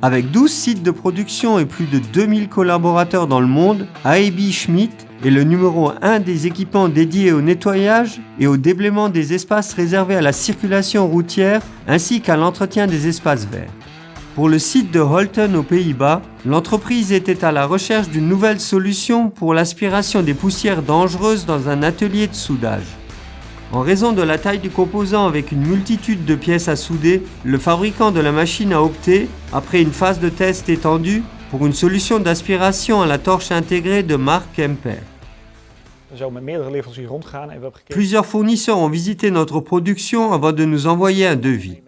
Avec 12 sites de production et plus de 2000 collaborateurs dans le monde, AEB Schmidt est le numéro 1 des équipements dédiés au nettoyage et au déblaiement des espaces réservés à la circulation routière ainsi qu'à l'entretien des espaces verts. Pour le site de Holten aux Pays-Bas, l'entreprise était à la recherche d'une nouvelle solution pour l'aspiration des poussières dangereuses dans un atelier de soudage. En raison de la taille du composant avec une multitude de pièces à souder, le fabricant de la machine a opté, après une phase de test étendue, pour une solution d'aspiration à la torche intégrée de marque Kemper. Plusieurs fournisseurs ont visité notre production avant de nous envoyer un devis.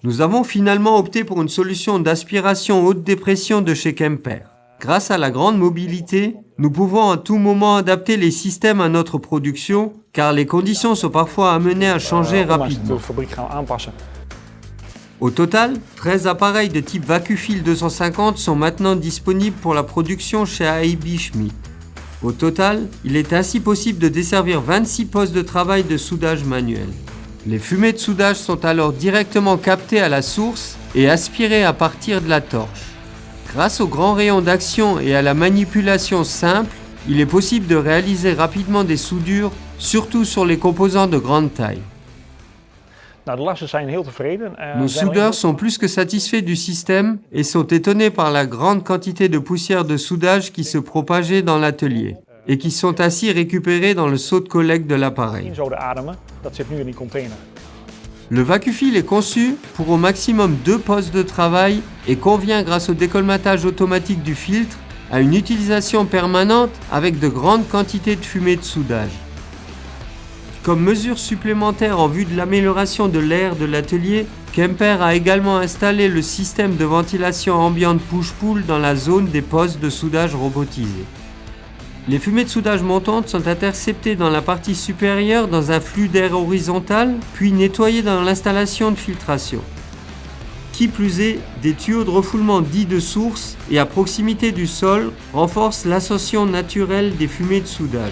Nous avons finalement opté pour une solution d'aspiration haute dépression de chez Kemper. Grâce à la grande mobilité, nous pouvons à tout moment adapter les systèmes à notre production, car les conditions sont parfois amenées à changer rapidement. Au total, 13 appareils de type VacuFil 250 sont maintenant disponibles pour la production chez AEB Schmidt. Au total, il est ainsi possible de desservir 26 postes de travail de soudage manuel. Les fumées de soudage sont alors directement captées à la source et aspirées à partir de la torche. Grâce au grand rayon d'action et à la manipulation simple, il est possible de réaliser rapidement des soudures, surtout sur les composants de grande taille. Nos soudeurs sont plus que satisfaits du système et sont étonnés par la grande quantité de poussière de soudage qui se propageait dans l'atelier et qui sont ainsi récupérés dans le seau de collecte de l'appareil. Le VacuFil est conçu pour au maximum 2 postes de travail et convient grâce au décolmatage automatique du filtre à une utilisation permanente avec de grandes quantités de fumée de soudage. Comme mesure supplémentaire en vue de l'amélioration de l'air de l'atelier, Kemper a également installé le système de ventilation ambiante push-pull dans la zone des postes de soudage robotisés. Les fumées de soudage montantes sont interceptées dans la partie supérieure dans un flux d'air horizontal, puis nettoyées dans l'installation de filtration. Qui plus est, des tuyaux de refoulement dits de source et à proximité du sol renforcent l'ascension naturelle des fumées de soudage.